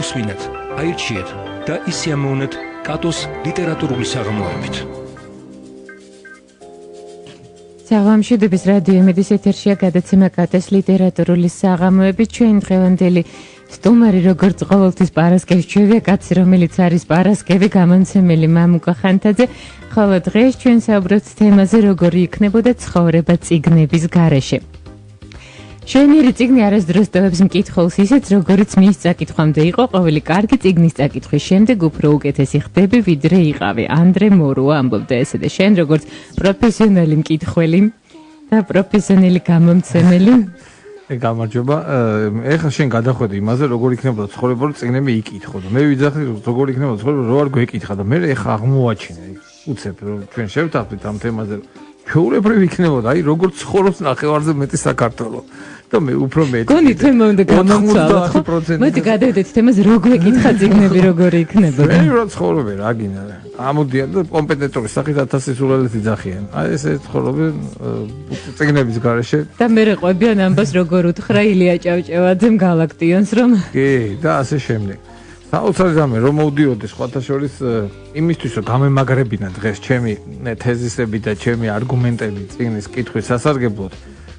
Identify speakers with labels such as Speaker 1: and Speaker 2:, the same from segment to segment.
Speaker 1: მოუსმინათ, აირჩიეთ და ისიამოვნეთ კატოს ლიტერატურული საღამოებით.
Speaker 2: საღამოშვიდობის რადიო იმედის ეთერშია გადაცემა კატოს ლიტერატურული საღამოები. ჩვენ დღევანდელი სტუმარი როგორც ყოველთვის პარასკევს ჩვევია კაცი, რომელიც არის პარასკევი გამომცემელი მამუკა ხანთაძე. ხოლო დღეს ჩვენ საუბრობთ თემაზე, როგორი იქნებოდა ცხოვრება წიგნების გარეშე. შვენიერი წიგნი არასდროს ტოვებს მკითხველს ისეთ, როგორიც მის წაკითხვამდე იყო. ყოველი კარგი წიგნის წაკითხვის შემდეგ უფრო უკეთესი ხდები, ვიდრე იყავი. ანდრე მორუა ამბობდა ესე და შენ როგორც პროფესიონალი მკითხველი და პროფესიონალი გამომცემელი.
Speaker 3: გამარჯობა. ეხლა შენ გადახვედი იმაზე, როგორ იქნებოდა ცხოვრება, რომ წიგნები იკითხო და მე ვიძახი, როგორ იქნებოდა ცხოვრება, რო არ გვეკითხა და მე ეხლა აღმოაჩინე, უცებ რომ ჩვენ შევთანხმდით ამ თემაზე, ჩვეულებრივი იქნებოდა, აი როგორ ცხოვრობს ნახევარზე მეტი საქართველო. და მე უფრო მეტი.
Speaker 2: გონი თემა უნდა გამოვცალოთ, ხო? მოდი გადავიდეთ თემაზე, როგორ ეკითხა წიგნები, როგორი იქნებოდა.
Speaker 3: მე რა ცხოვრობენ, რა გინდა. ამოდიან და კომპეტენტური სახით 1000 სულელით იძახიან. აი ესე ცხოვრობენ წიგნების გარეშე.
Speaker 2: და მე ყვებიან ამბას როგორ უთხრა ილია ჭავჭავაძემ გალაქტიონს, რომ
Speaker 3: კი, და ასე შემდეგ. საოცარი რამე რომ მოვდიოდი სხვათა შორის იმისთვის რომ გამემაგრებინა დღეს ჩემი თეზისები და ჩემი არგუმენტები წიგნის კითხვის სასარგებლოდ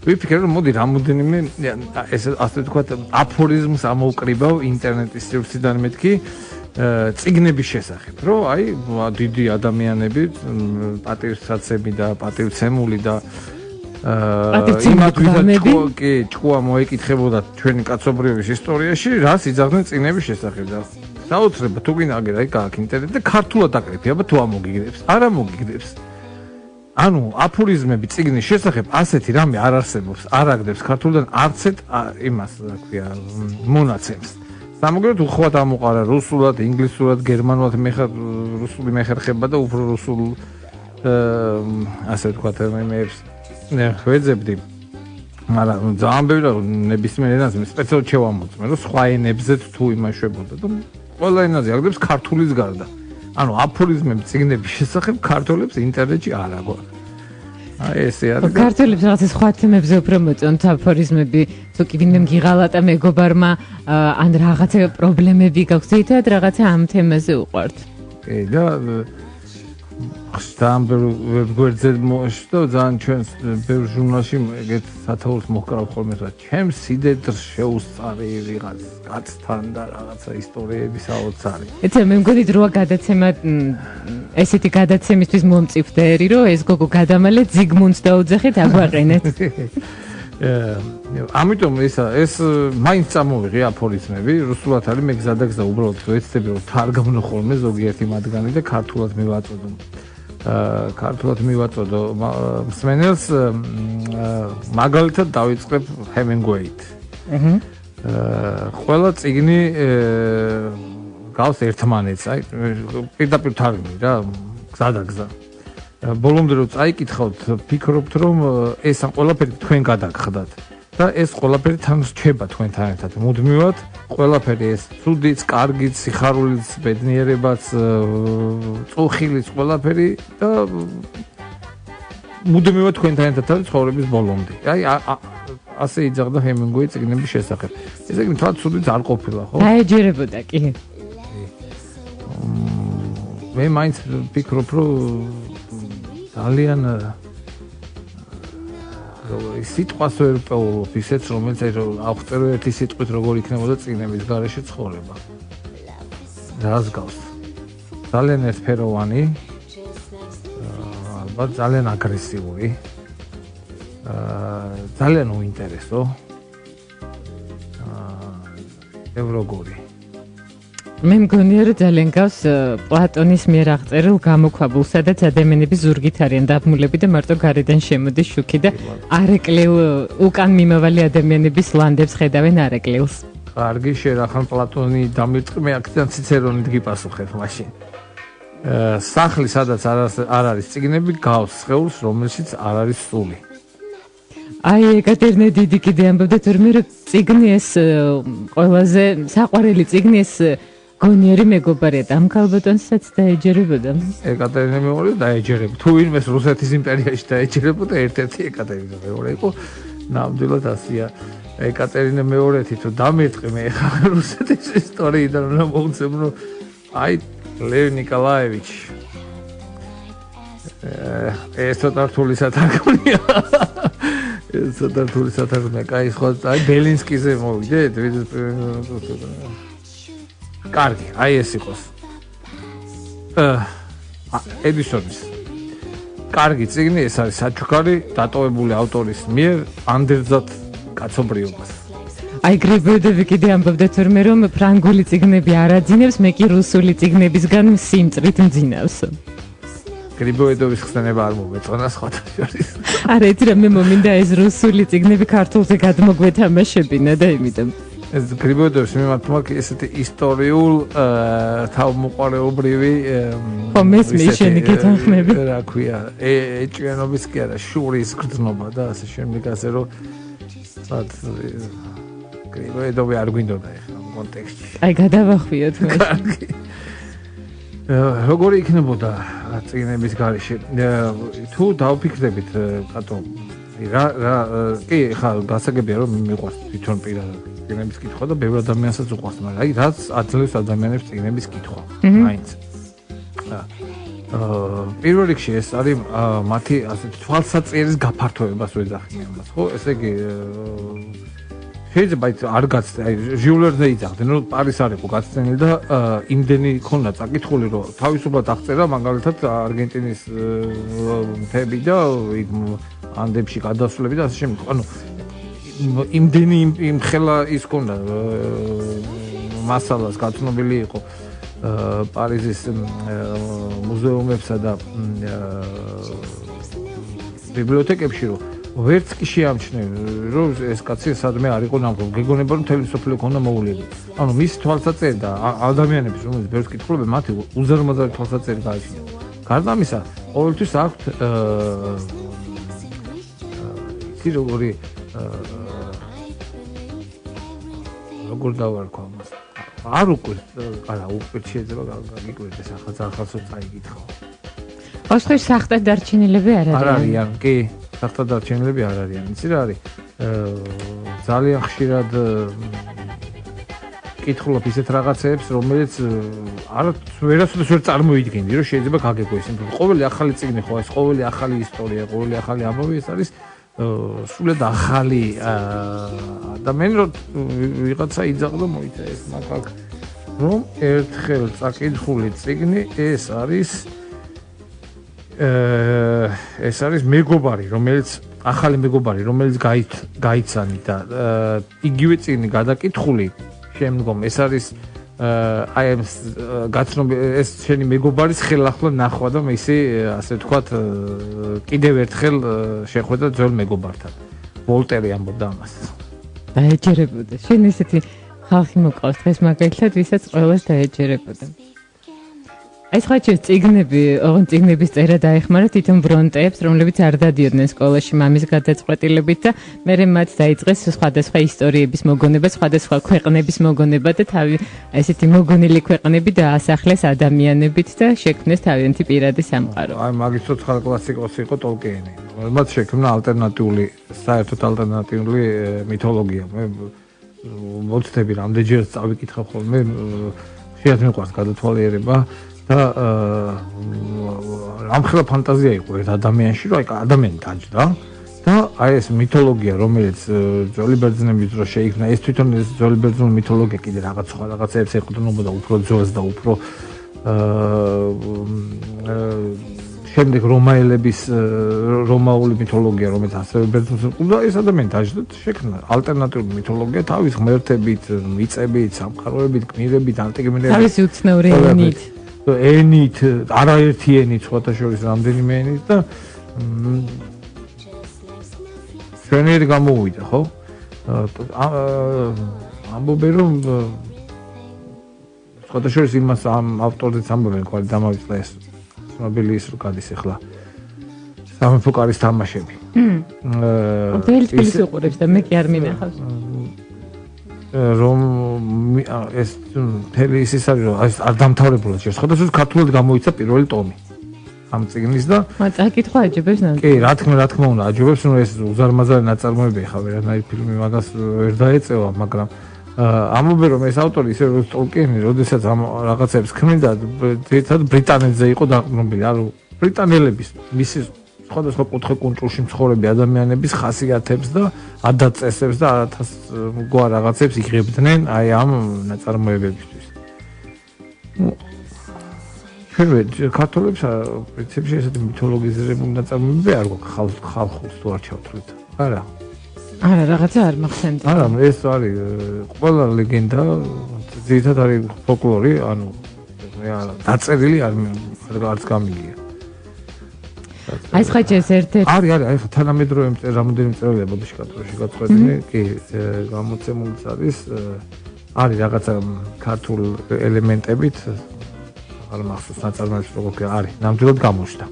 Speaker 3: ვიფიქრე რომ მოდი რამოდენიმე ესე ასე ვთქვათ აფორიზმს ამოვკრიბავ ინტერნეტის სივრციდან მეთქი წიგნების შესახებ რომ აი დიდი ადამიანები პატივსაცემი და პატივცემული და კი ჭკუა მოეკითხებოდა ჩვენი კაცობრიობის ისტორიაში რას იძახდნენ წიგნების შესახებ და საოცრება თუ გინდა აგერ აი გააკ ინტერნეტი და ქართულად აკრიფი აბა თუ ამოგიგდებს არა მოგიგდებს ანუ აფორიზმები წიგნის შესახებ ასეთი რამე არ არსებობს არ აგდებს ქართულიდან არცეთ იმას რა ქვია მონაცემს სამაგერად უხვად ამოყარა რუსულად ინგლისურად გერმანულად რუსული მეხერხება და უფრო რუსულ ასე ვთქვათ იმეებს ვეძებდი მაგრამ ძალიან ბევრი ნებისმიერ ენაზე სპეციალურად შევამოწმე რომ სხვა ენებზეც თუ იმაშვებოდა და ყველა ენაზე აგდებს ქართულის გარდა ანუ აფორიზმები წიგნების შესახებ ქართველებს ინტერნეტში არ აგვაქვს აი ესე არის
Speaker 2: ქართველებს რაღაცა სხვა თემებზე უფრო მოწონთ აფორიზმები თუ კი ვინმე მღიღალატა მეგობარმა ან რაღაცა პრობლემები გაქვს ზეითად რაღაცა ამ თემაზე უყვართ
Speaker 3: კი და ძალიან გვერდზე მოშტო ძალიან ჩვენს ბევრ ჟურნალში ეგეთ სათაურს მოჰკრავ ხოლმე რა ჩემს სიდედრს შეუსწარი ვიღაც კაცთან და რაღაცა ისტორიები საოცარი
Speaker 2: ეცე მე მგონი დროა გადაცემა ესეთი გადაცემისთვის მომწიფდერი რომ ეს გოგო გადამალე ზიგმუნდს დაუძახით აგვაყენეთ
Speaker 3: ამიტომ ეს მაინც წამოვიღე აფორიზმები რუსულად არის მე გზადაგზა უბრალოდ ვეცდები რომ თარგმნო ხოლმე ზოგიერთი მათგანი და ქართულად მივაწოდო მსმენელს მაგალითად დავიწყებ ჰემინგუეით ყველა წიგნი გავს ერთმანეთს აი პირდაპირ თარგმნი რა გზადაგზა ბოლომდე რომ წაიკითხავთ ფიქრობთ რომ ეს ამ ყველაფერი თქვენ გადაგხდათ და ეს ყველაფერი თან რჩება თქვენთან ერთად მუდმივად ყველაფერი ეს ცუდიც, კარგიც, სიხარულიც, ბედნიერებაც, წუხილიც ყველაფერი და მუდმივად თქვენთან ერთად არის ცხოვრების ბოლომდე. აი ასე იძახდა ჰემინგუეი წიგნების შესახებ. ეს ეგ თვათ ცუდიც არ ყოფილა, ხო?
Speaker 2: დაეჯერებოდა კი.
Speaker 3: მე მაინც ვფიქრობ, რომ ძალიან სიტყვას ვერ პოულობ ისეც რომელიც აღწერო ერთი სიტყვით როგორ იქნებოდა წიგნების გარეშე ცხოვრება რას გავს ძალიან ერთფეროვანი ალბათ ძალიან აგრესიული ძალიან უინტერესო ევროგორი
Speaker 2: მე მგონია რომ ძალიან გავს პლატონის მიერ აღწერილ გამოქვაბულს, სადაც ადამიანები ზურგით არიან დაბმულები და მარტო გარედან შემოდის შუქი და არეკლილ უკან მიმავალი ადამიანების ლანდებს ხედავენ არეკლილს.
Speaker 3: კარგი, შერახან პლატონი დამირწყე, მე აქედან ციცერონით გიპასუხებ მაშინ. სახლი, სადაც არ არის წიგნები, გავს სხეულს, რომელშიც არ არის სული.
Speaker 2: აი, ეკატერინე დიდი კიდე ამბობდა თურმე რომ წიგნი ეს ყველაზე საყვარელი წიგნი ეს გონიერი მეგობარია და ამ ქალბატონსაც დაეჯერებოდა.
Speaker 3: ეკატერინე მეორე დაეჯერებოდა. თუ ვინმეს რუსეთის იმპერიაში დაეჯერებოდა, ერთ-ერთი ეკატერინე მეორე იყო. ნამდვილად ასია. ეკატერინე მეორეთი თუ დამირტყი მე ხა რუსეთის ისტორიიდან რომ მოვუწევ რომ აი ლევ ნიკოლაევიჩი ეს თართული სათარგმნია ეს თართული სათარგმნია კაი სხვა აი ბელინსკიზე მოვიდეთ კარგი აი ეს იყოს ედისონის კარგი წიგნი ეს არის საჩუქარი დატოვებული ავტორის მიერ ანდერძად კაცობრიობას
Speaker 2: აი გრიბოედოვი კიდე ამბობდა თორმე რომ ფრანგული წიგნები არ აძინებს მე კი რუსული წიგნებისგან სიმწრით მძინავს
Speaker 3: გრიბოედოვის ხსენება არ მომეწონა სხვათა შორის
Speaker 2: არა ეთირა მე მომინდა ეს რუსული წიგნები ქართულზე გადმოგვეთამაშებინა და იმიტომ
Speaker 3: ეს გრიბოედოვის მიმართ ესეთი ისტორიულ თავმოყარეობრივი
Speaker 2: ხომესმის შენი გეთანხმები
Speaker 3: რა ქვია ეჭვიანობის კი არა შურის გრძნობა და ასე შემდეგ ასე რომ გრიბოედოვი არ გვინდოდა ახლა კონტექსტში
Speaker 2: აი გადავახვიოთ მე
Speaker 3: კარგი როგორი იქნებოდა წიგნების გარეშე თუ დავფიქრდებით კატო რა კი ხა გასაგებია რომ მიყვარს თვითონ პირადად წიგნების კითხვა და ბევრ ადამიანსაც უყვარს მაგრამ აი რაც აძლევს ადამიანებს წიგნების კითხვა მაინც პირველ რიგში ეს არის მათი ასეთი თვალსაჩინოს გაფართოებას ვეძახიან მას ხო ესე იგი შეიძლება არ გაცდე აი ჟიულერზე იძახდნენ რომ პარის არ იყო გაცდენილი და იმდენი ქონდა წაკითხული რომ თავისუფლად აღწერა მაგალითად არგენტინის მთები და იქ ანდებში გადასვლები და ასე შემდეგ ანუ იმდენი იმ ხელა ის ქონდა მასალას გაცნობილი იყო პარიზის მუზეუმებსა და ბიბლიოთეკებში რომ ვერც კი შეამჩნევ რომ ეს კაცი სადმე არ იყო ნამდვილად გეგონება რომ მთელი სოფლიო ქონდა მოულები ანუ მისი თვალსაჩინო და ადამიანების რომელიც ბევრს კითხულობენ მათი უზარმაზარი თვალსაჩინო გააჩნია გარდა ამისა ყოველთვის აქვთ ისი როგორი როგორ დავარქვა მას არ უკვე არა უკვე შეიძლება გაგიკვირდეს ახლა ახალსო წაიგითხო
Speaker 2: ოშხერ სახტად დარჩენილები არ
Speaker 3: არიან კი სახტად დარჩენილები არ არიან იცი რა არის ძალიან ხშირად კითხულობ ისეთ რაღაცებს რომელიც ვერასოდეს ვერ წარმოიდგენდი რომ შეიძლება გაგეგო ეს ყოველი ახალი წიგნი ხო ეს ყოველი ახალი ისტორია ყოველი ახალი ამბავი ეს არის სულად ახალი ადამიანი რომ ვიღაცა იძახდა მოიცა ეს მაგალ რომ ერთხელ წაკითხული წიგნი ეს არის მეგობარი რომელიც ახალი მეგობარი რომელიც გაიცანი და იგივე წიგნი გადაკითხული შემდგომ ეს არის აი ეს გაცნობი ეს შენი მეგობარის ხელახლა ნახვა და ისე ასე ვთქვათ კიდევ ერთხელ შეხვედრა ძველ მეგობართან ვოლტერი ამბობდა ამას
Speaker 2: დაეჯერებოდა შენ ისეთი ხალხი მოყავს დღეს მაგალითად ვისაც ყველას დაეჯერებოდა აი სხვა წიგნების წერა დაეხმარა თვითონ ბრონტეებს რომლებიც არ დადიოდნენ სკოლაში მამის გადაწყვეტილებით და მერე მათ დაიწყეს სხვადასხვა ისტორიების მოგონება სხვადასხვა ქვეყნების მოგონება და თავი ესეთი მოგონილი ქვეყნები დაასახლეს ადამიანებით და შექმნეს თავიანთი პირადი სამყარო
Speaker 3: აი მაგის ცოცხალ კლასიკოსი იყო ტოლკიენი რომელმაც შექმნა ალტერნატიული საერთოდ ალტერნატიული მითოლოგია მე მოცდები რამდენჯერაც წავიკითხავ ხოლმე შეიძლება მიყვარს გადათვალიერება და ამხელა ფანტაზია იყო ერთ ადამიანში რომ აი ადამიანი დაჯდა და აი ეს მითოლოგია რომელიც ძველი ბერძნების დროს შეიქმნა ეს თვითონ ეს ძველი ბერძნული მითოლოგია კიდე რაღაც სხვა რაღაცებს ეყრდნობოდა უფრო ძველს და უფრო შემდეგ რომაელების რომაული მითოლოგია რომელიც ასევე ბერძნულს უყურდა ეს ადამიანი დაჯდა შექმნა ალტერნატიული მითოლოგია თავის ღმერთებით მიწებით სამყაროებით გმირებით ანტიგმირებით
Speaker 2: თავისი უცნაური
Speaker 3: ენით არაერთი ენით სხვათა შორის რამდენიმე ენით და ჩვენერი გამოვიდა ხო ამბობენ რომ სხვათა შორის იმას ამ ავტორზეც ამბობენ ყარი დამავიწყდა ეს ცნობილი ის რო გადის ახლა სამეფო კარის თამაშები
Speaker 2: თბილისის უყურებს და მე კი არ მინახავს
Speaker 3: რომ ეს მთელი ის არის რომ არ დამთავრებულად შეხვდა და ქართულად გამოიცა პირველი ტომი ამ წიგნის და
Speaker 2: წაკითხვა აჯობებს ნამდვილად.
Speaker 3: კი, რა თქმა უნდა, აჯობებს, ნუ ეს უზარმაზარი ნაწარმოები ხა ვერანაირი ფილმი მაგას ვერ დაეწევა, მაგრამ ამბობენ რომ ეს ავტორი ისე როგორც ტოლკინი, როდესაც ამ რაღაცებს ქმნიდა, ერთად ბრიტანეთზე იყო დაყრდნობილი, ანუ ბრიტანელების მისი სხვადასხვა კუთხე-კუნჭულში მცხოვრები ადამიანების ხასიათებს და ადაწესებს და არათასგვარ რაღაცებს იღებდნენ აი ამ ნაწარმოებებისთვის. ჩვენ ქართველებს პრინციპში ესეთი მითოლოგიზირებული ნაწარმოებები არ გვაქვს ხალხურს თუ არ ჩავთვლით. არა.
Speaker 2: არა, რაღაცა არ მახსენდა.
Speaker 3: არა, ეს არის ყველა ლეგენდა, ძირითადად არის ფოლკლორი, ანუ დაწერილი არც გამიგია.
Speaker 2: აი ხაჭე ეს ერთ-ერთი
Speaker 3: არის, აი ხა თანამედროვე რამოდენიმე მწერალია ბოდიში კათოლიკში გაწყვეტილი, კი, გამოცემულიც არის რაღაცა ქართულ ელემენტებით, არ მახსოვს ნაწარმოების როგორ არის, ნამდვილად გამოჩნდა.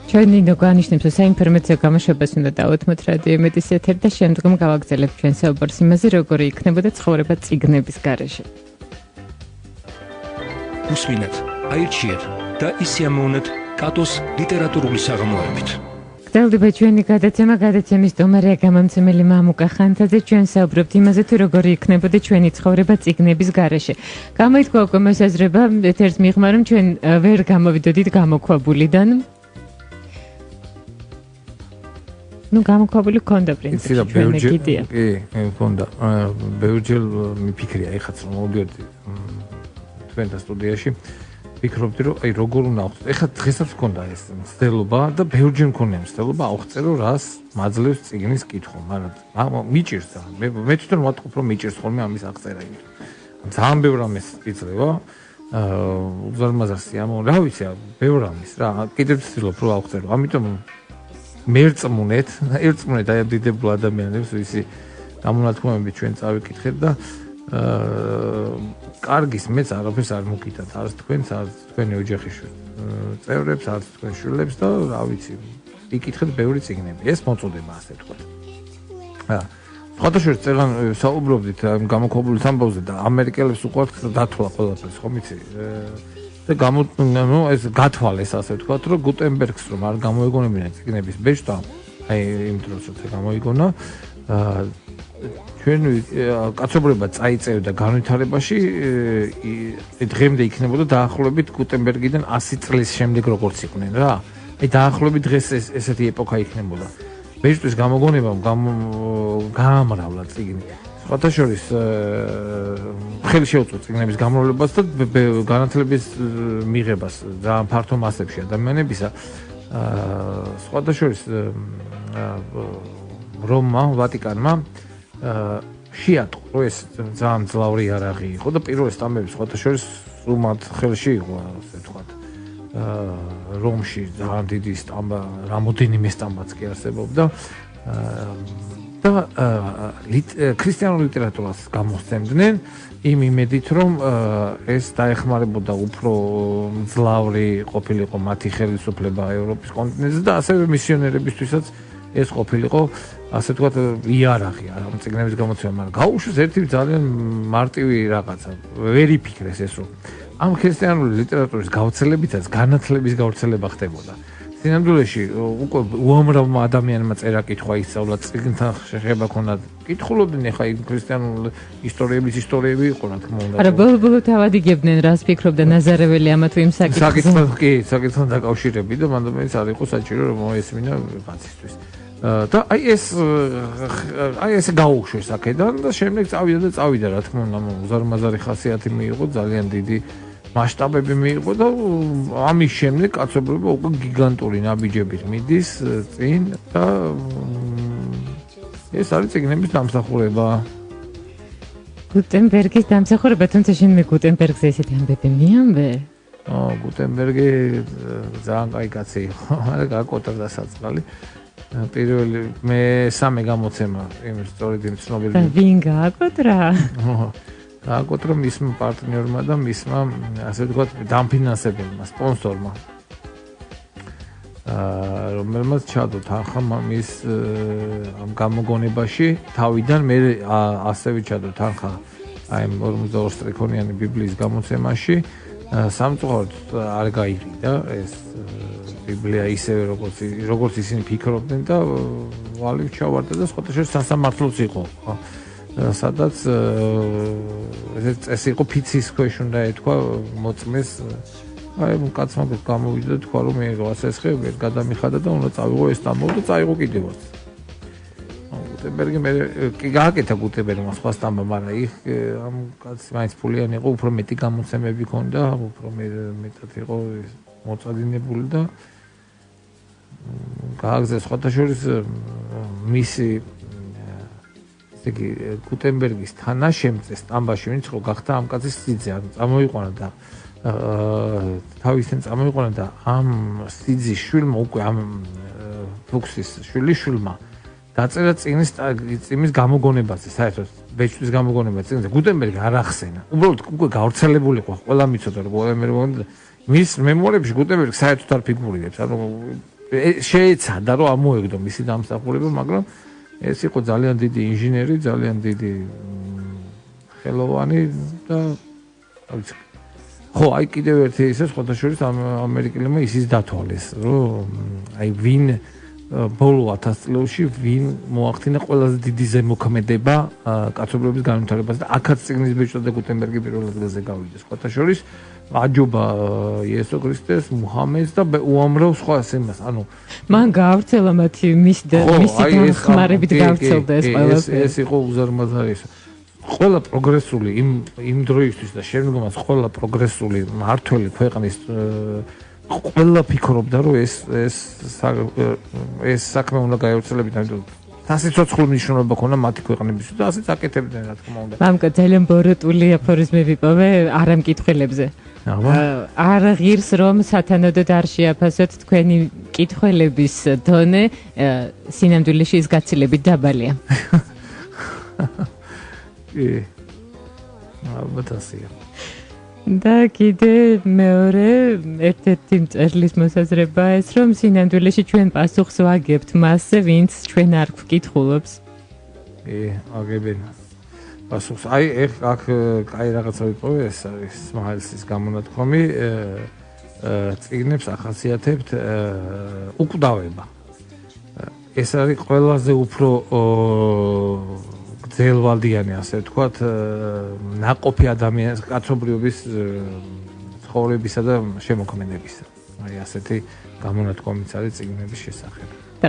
Speaker 2: ჩვენ ნინო გვანიშნებს, რომ საინფორმაციო გამოშვებას უნდა დავუთმოთ რადიო იმედის ეთერი და შემდგომ გავაგრძელებთ ჩვენ საუბარს იმაზე, როგორი იქნებოდა ცხოვრება წიგნების გარეშე.
Speaker 1: უსმინეთ, აირჩიეთ და ისიამოვნეთ კატოს ლიტერატურული საღამოებით.
Speaker 2: გრძელდება ჩვენი გადაცემის სტუმარია გამომცემელი მამუკა ხანთაძე. ჩვენ საუბრობთ იმაზე, თუ როგორი იქნებოდა ჩვენი ცხოვრება წიგნების გარეშე. გამოითქვა უკვე მოსაზრება ეთერს მიღმა, რომ ჩვენ ვერ გამოვიდოდით გამოქვაბულიდან. ნუ გამოქვაბული გქონდა პრინციპში ჩვენ გიდია.
Speaker 3: კი, მქონდა. ბევრჯერ მიფიქრია ეხაც რომ მოვიდოდი თქვენთან სტუდიაში. ვფიქრობდი რომ აი როგორ უნდა ავხსნათ. ეხლა დღესაც მქონდა ეს მცდელობა და ბევრჯერ მქონია მცდელობა ავხსნერო რას მაძლევს წიგნის კითხვა, მაგრამ მიჭირს და მე თვითონ ვატყობ რომ მიჭირს ხოლმე ამის აღწერა. ძალიან ბევრ ამას იძლევა. უზარმაზარ სიამოვნებაში, რა ვიცი, ბევრ ამის რა. კიდევ ვცდილობ რომ ავხსნერო. ამიტომ მერწმუნეთ აი დიდებულ ადამიანებს, ვისი გამონათქვამები ჩვენ წავიკითხეთ და კარგის მეც არაფერს არ მოგიტათ, არც თქვენს, არც თქვენი ოჯახის წევრებს, არც თქვენ შვილებს და რა ვიცი, იკითხეთ ბევრი წიგნები. ეს მოწოდება ასე ვთქვათ. სხვადასხვა წეგან საუბრობდით ამ გამოქვაბულის ამბავზე და ამერიკელებს უყვართ დათვალა ყველაფერს, ხომ იცი? და ეს გათვალეს ასე ვთქვათ, რომ გუტენბერგს რომ არ გამოიგონებინა წიგნების ბეჭდა, აი იმ დროს როცა გამოიგონა, ჩვენ კაცობრიობა წაიწევდა განვითარებაში, დღემდე იქნებოდა დაახლოებით გუტენბერგიდან 100 წლის შემდეგ როგორც იყვნენ რა. აი დაახლოებით დღეს ესეთი ეპოქა იქნებოდა. ბეჭდვის გამოგონებამ გაამრავლა წიგნი. სხვათა შორის ხელი შეუწყო წიგნების გამრავლებას და განათლების მიღებას ძალიან ფართო მასებში ადამიანებისა. სხვათა შორის რომმა, ვატიკანმა შეატყო ეს ძალიან ძლავრი იარაღი იყო და პირველი სტამბები სხვათა შორის სულ ხელში იყო, ასე ვთქვათ. რომში ძალიან დიდი სტამბა, რამოდენიმე სტამბაც კი არსებობდა. და ქრისტიანულ ლიტერატურას გამოსცემდნენ იმ იმედით, რომ ეს დაეხმარებოდა უფრო ძლავრი ყოფილიყო მათი ხელისუფლება ევროპის კონტინენტზე და ასევე მისიონერებისთვისაც ეს ყოფილიყო, ასე ვთქვათ, იარაღი ამ წიგნების გამოცემა, მაგრამ გაუშვეს ერთი ძალიან მარტივი რაღაცა. ვერ იფიქრეს ეს, რომ ამ ქრისტიანული ლიტერატურის გავრცელებითაც განათლების გავრცელება ხდებოდა. სინამდვილეში უკვე უამრავმა ადამიანმა წერა კითხვა ისწავლა, წიგნთან შეხება ქონდათ. კითხულობდნენ ხა იმ ქრისტიანულ ისტორიები იყო, რა თქმა უნდა.
Speaker 2: არა, ბოლო თავად იგებდნენ რას ფიქრობდა ნაზარეველი ამა თუ იმ საკითხზე.
Speaker 3: საკითხთან დაკავშირებით და მანდ არ იყო საჭირო რომ მოესმინა კაცისთვის. და აი ეს გაუშვეს აქედან და შემდეგ წავიდა, რა თქმა უნდა, უზარმაზარი ხასიათი მიიღო, ძალიან დიდი მასშტაბები მიიღო და ამის შემდეგ კაცობრიობა უკვე გიგანტური ნაბიჯებით მიდის წინ და ეს არის წიგნების დამსახურება.
Speaker 2: გუტენბერგის დამსახურება, თუმცა შენ მე გუტენბერგზე ესეთი ამბები მიამბე?
Speaker 3: გუტენბერგი ძალიან კაი კაცი იყო, მაგრამ გაკოტრდა საწყალი. პირველი მესამე გამოცემა იმ სწორედ იმ ცნობილი.
Speaker 2: და ვინ გააკოტრა?
Speaker 3: გააკოტრა მისმა პარტნიორმა და მისმა, ასე ვთქვათ, დამფინანსებელმა, სპონსორმა. რომელმაც ჩადო თანხა მის ამ გამოგონებაში, თავიდან მე ასევე ჩადო თანხა აი 42 სტრიქონიანი ბიბლიის გამოცემაში. სამწუხაროდ არ გაიგდა ეს ბიბლია ისევე როგორც ისინი ფიქრობდნენ და ვალივ ჩავარდა და სხვათა შორის სასამართლოც იყო სადაც ეს წესი იყო ფიცის ქვეშ უნდა ეთქვა მოწმეს აი კაცმა გამოვიდა და თქვა რომ მე რაღაცა ესხება გადამიხადა და უნდა წავიღო ეს დამო და წაიღო კიდევაც გუტენბერგი მე კი გააკეთა გუტენბერგმა სხვა სტამბა მაგრამ იქ ამ კაცს მაინც ფულიანი იყო უფრო მეტი გამოცემები ჰქონდა უფრო მეტად იყო მოწადინებული და გააგზა სხვათა შორის მისი ესე იგი გუტენბერგის თანაშემწე სტამბაში ვინც ხო გახდა ამ კაცის სიძე ანუ წამოიყვანა და თავისთან წამოიყვანა და ამ სიძის შვილმა უკვე ამ ფუქსის შვილიშვილმა დაწერა წიგნის გამოგონებაზე საერთოდ ბეჭდვის გამოგონებაზე წიგნზე გუტენბერგი არ ახსენა უბრალოდ უკვე გავრცელებული იყო ყველა მიცოდა რომ ყველა მის მემუარებში გუტენბერგი საერთოდ არ ფიგურირებს ანუ შეეცადა რომ ამოეგდო მისი დამსახურება მაგრამ ეს იყო ძალიან დიდი ინჟინერი ძალიან დიდი ხელოვანი და ხო აი კიდევ ერთი ისე სხვათა შორის ამერიკელებმა ისიც დათვალეს რომ აი ვინ ბოლო 1000 წლებში ვინ მოახდინა ყველაზე დიდი ზემოქმედება კაცობრიობის განვითარებას და აქაც წიგნის ბეჭდა და გუტენბერგი პირველ ადგილზე გავიდეს სხვათა შორის აჯობა იესო ქრისტეს მუჰამედს და უამრავ სხვა იმას ანუ
Speaker 2: მან გაავრცელა მათი მისი დამხმარებით გაავრცელდა ეს ყველაფერი
Speaker 3: ეს იყო უზარმაზარი ყველა პროგრესული იმ დროისთვის და შემდგომაც ყველა პროგრესული მართველი ქვეყნის ყველა ფიქრობდა რომ ეს საქმე უნდა გაევრცელებინა იმიტომ სასიცოცხლო მნიშვნელობა ქონდა მათი ქვეყნებისთვის და ასეც აკეთებდნენ რა თქმა უნდა
Speaker 2: მამკა ძალიან ბოროტული აფორიზმები პოვე არამკითხველებზე არ ღირს რომ სათანადოდ არ შეაფასოთ თქვენი კითხველების დონე სინამდვილეში ის გაცილებით დაბალია
Speaker 3: ალბათ ასეა
Speaker 2: და კიდე მეორე ერთ-ერთი მწერლის მოსაზრება ეს რომ სინამდვილეში ჩვენ პასუხს ვაგებთ მასზე ვინც ჩვენ არ გვკითხულობს
Speaker 3: აგებენ პასუხს აი აქ კაი რაღაცა ვიპოვე ეს არის სმაილსის გამონათქვამი წიგნებს ახასიათებთ უკვდავება ეს არის ყველაზე უფრო ძელვალდიანი ასე ვთქვათ ნაყოფი ადამიანის კაცობრიობის ცხოვრებისა და შემოქმედებისა აი ასეთი გამონათქვამიც არის წიგნების შესახებ
Speaker 2: და